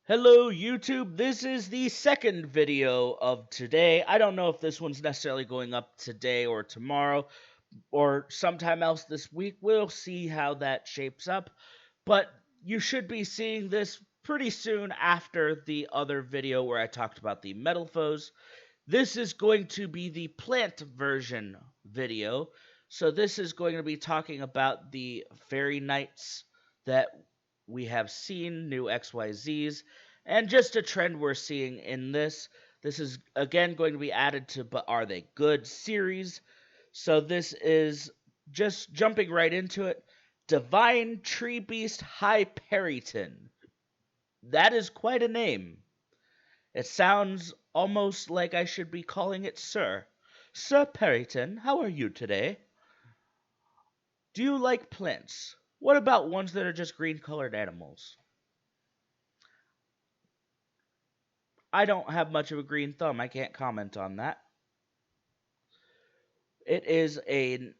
Hello YouTube, this is the second video of today. I don't know if this one's necessarily going up today or tomorrow or sometime else this week. We'll see how that shapes up, but you should be seeing this pretty soon after the other video where I talked about the metal foes. This is going to be the plant version video. So this is going to be talking about the fairy knights that we have seen, new XYZs, and just a trend we're seeing in this. This is again going to be added to But Are They Good series. So this is just jumping right into it. Divine Tree Beast Hyperiton. That is quite a name. It sounds almost like I should be calling it Sir. Sir Perryton, how are you today? Do you like plants? What about ones that are just green colored animals? I don't have much of a green thumb. I can't comment on that. It is an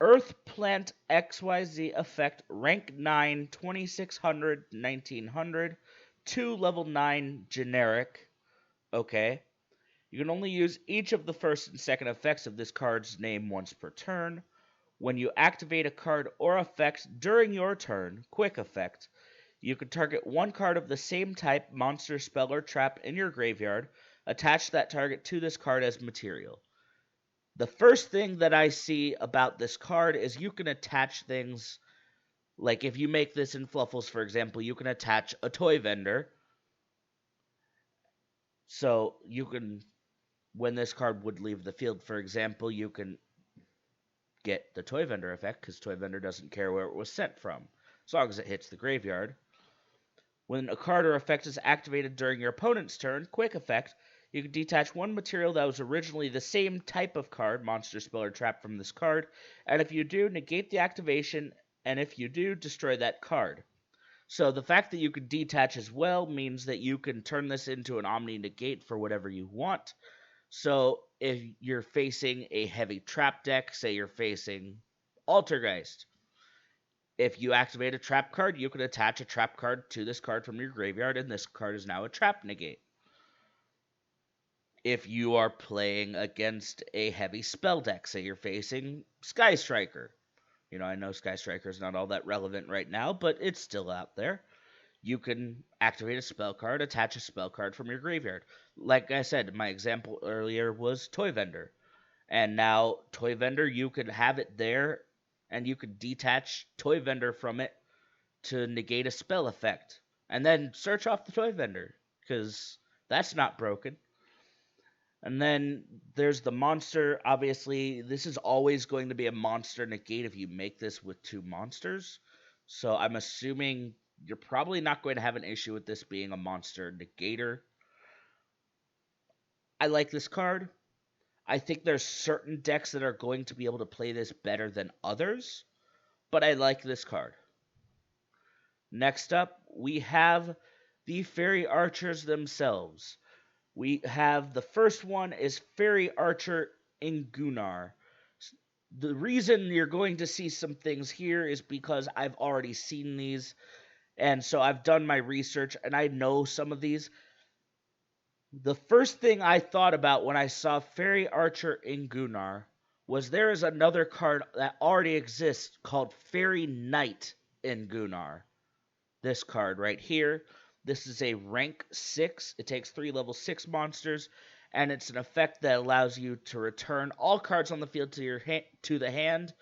Earth Plant XYZ effect, rank 9, 2600, 1900, 2 level 9 generic. Okay. You can only use each of the first and second effects of this card's name once per turn. When you activate a card or effect during your turn, quick effect, you can target one card of the same type, monster, spell, or trap in your graveyard, attach that target to this card as material. The first thing that I see about this card is you can attach things, like if you make this in Fluffles, for example, you can attach a toy vendor. So you can, when this card would leave the field, for example, you can get the toy vendor effect, because toy vendor doesn't care where it was sent from, as long as it hits the graveyard. When a card or effect is activated during your opponent's turn, quick effect, you can detach one material that was originally the same type of card, monster, spell, or trap, from this card, and if you do, negate the activation, and if you do, destroy that card. So the fact that you can detach as well means that you can turn this into an Omni Negate for whatever you want. So if you're facing a heavy trap deck, say you're facing Altergeist, if you activate a trap card, you can attach a trap card to this card from your graveyard, and this card is now a trap negate. If you are playing against a heavy spell deck, say you're facing Sky Striker. I know Sky Striker is not all that relevant right now, but it's still out there. You can activate a spell card, attach a spell card from your graveyard. Like I said, my example earlier was Toy Vendor. And now, Toy Vendor, you could have it there, and you could detach Toy Vendor from it to negate a spell effect. And then search off the Toy Vendor, because that's not broken. And then there's the monster. Obviously, this is always going to be a monster negate if you make this with two monsters. So I'm assuming you're probably not going to have an issue with this being a monster negator. I like this card. I think there's certain decks that are going to be able to play this better than others, but I like this card. Next up, we have the Fairy Archers themselves. We have the first one is Fairy Archer Ingunar. The reason you're going to see some things here is because I've already seen these, and so I've done my research, and I know some of these. The first thing I thought about when I saw Fairy Archer Ingunar was there is another card that already exists called Fairy Knight Ingunar. This card right here. This is a rank 6. It takes 3 level 6 monsters, and it's an effect that allows you to return all cards on the field to the hand,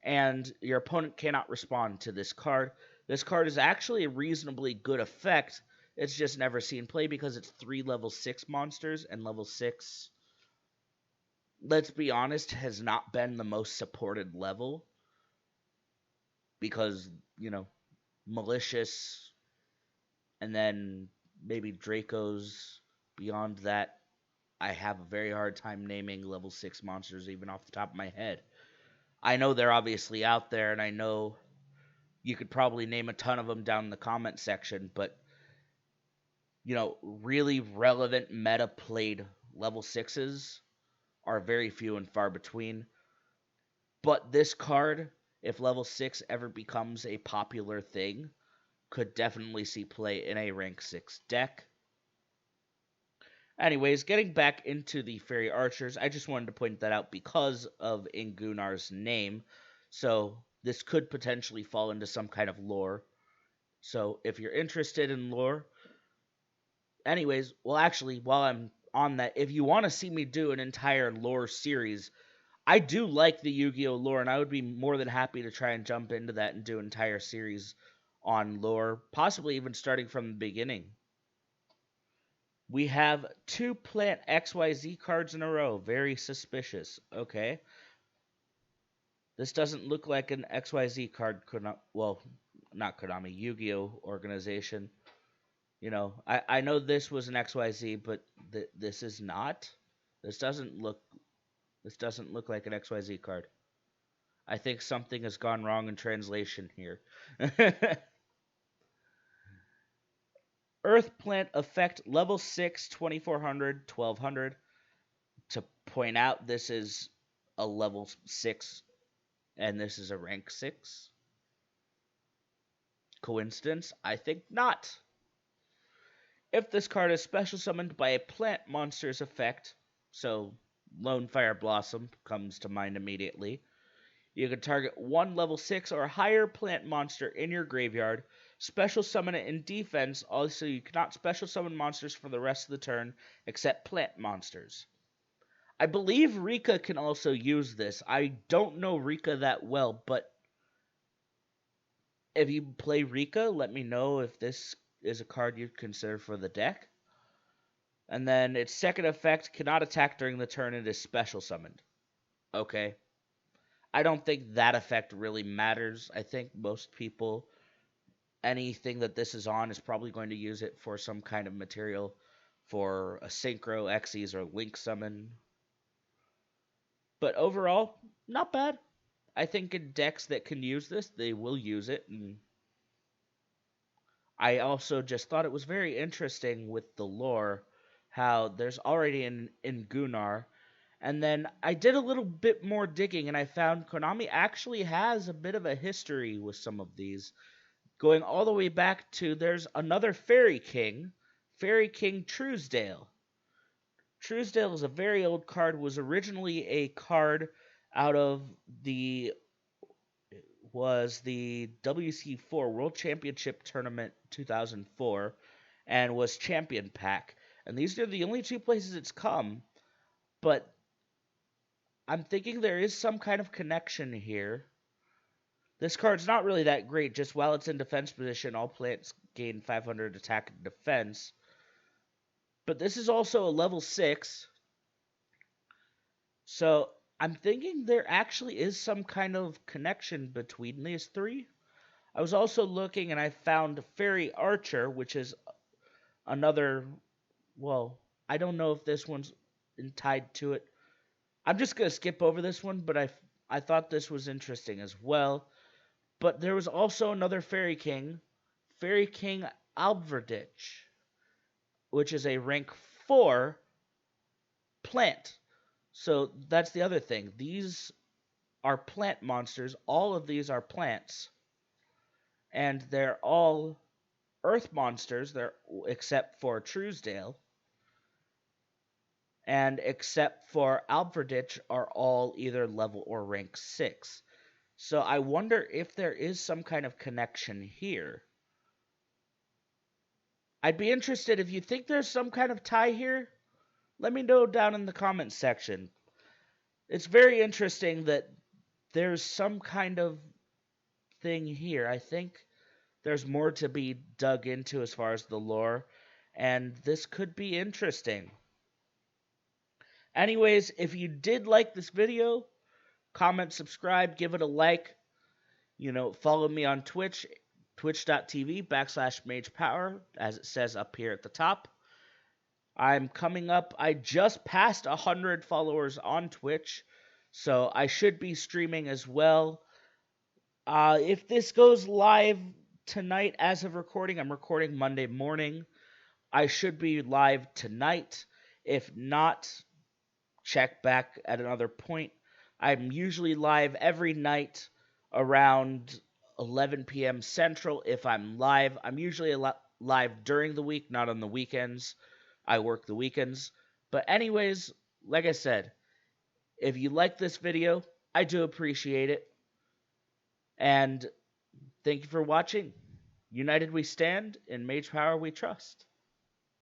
and your opponent cannot respond to this card. This card is actually a reasonably good effect. It's just never seen play because it's 3 level 6 monsters, and level 6, let's be honest, has not been the most supported level because, Malicious, and then maybe Draco's. Beyond that, I have a very hard time naming level 6 monsters even off the top of my head. I know they're obviously out there, and I know you could probably name a ton of them down in the comment section, but, really relevant meta played level 6s are very few and far between. But this card, if level 6 ever becomes a popular thing, could definitely see play in a rank 6 deck. Anyways, getting back into the Fairy Archers, I just wanted to point that out because of Ingunar's name. So this could potentially fall into some kind of lore. So if you're interested in lore, anyways, well, actually, while I'm on that, if you want to see me do an entire lore series, I do like the Yu-Gi-Oh lore, and I would be more than happy to try and jump into that and do an entire series on lore, possibly even starting from the beginning. We have 2 plant XYZ cards in a row. Very suspicious. Okay. This doesn't look like an XYZ card. Well, not Konami, Yu-Gi-Oh organization. You know, I know this was an XYZ, but this is not. This doesn't look like an XYZ card. I think something has gone wrong in translation here. Earth Plant Effect level 6, 2400, 1200. To point out, this is a level 6 and this is a rank 6. Coincidence? I think not. If this card is special summoned by a plant monster's effect, so Lone Fire Blossom comes to mind immediately, you can target one level 6 or higher plant monster in your graveyard, special summon it in defense. Also, you cannot special summon monsters for the rest of the turn except plant monsters. I believe Rika can also use this. I don't know Rika that well, but if you play Rika, let me know if this is a card you'd consider for the deck. And then its second effect, cannot attack during the turn it is special summoned. Okay. I don't think that effect really matters. I think most people, anything that this is on is probably going to use it for some kind of material for a Synchro, Xyz, or Link summon. But overall, not bad. I think in decks that can use this, they will use it. And I also just thought it was very interesting with the lore, how there's already in Gunnar. And then I did a little bit more digging, and I found Konami actually has a bit of a history with some of these. Going all the way back to, there's another Fairy King Truesdale. Truesdale is a very old card, was originally a card out of the WC4 World Championship Tournament 2004 and was Champion Pack. And these are the only 2 places it's come, but I'm thinking there is some kind of connection here. This card's not really that great, just while it's in defense position, all plants gain 500 attack and defense. But this is also a level 6. So I'm thinking there actually is some kind of connection between these 3. I was also looking and I found Fairy Archer, which is another, well, I don't know if this one's tied to it. I'm just going to skip over this one, but I thought this was interesting as well. But there was also another Fairy King Alverditch, which is a rank 4 plant. So that's the other thing. These are plant monsters. All of these are plants. And they're all earth monsters, except for Truesdale. And except for Alverditch are all either level or rank 6. So I wonder if there is some kind of connection here. I'd be interested if you think there's some kind of tie here. Let me know down in the comments section. It's very interesting that there's some kind of thing here. I think there's more to be dug into as far as the lore, and this could be interesting. Anyways, if you did like this video, comment, subscribe, give it a like. Follow me on Twitch, twitch.tv/MagePower, as it says up here at the top. I'm coming up, I just passed 100 followers on Twitch, so I should be streaming as well. If this goes live tonight as of recording, I'm recording Monday morning. I should be live tonight. If not, check back at another point. I'm usually live every night around 11 p.m. Central if I'm live. I'm usually live during the week, not on the weekends. I work the weekends. But anyways, like I said, if you like this video, I do appreciate it. And thank you for watching. United we stand, in Mage Power we trust.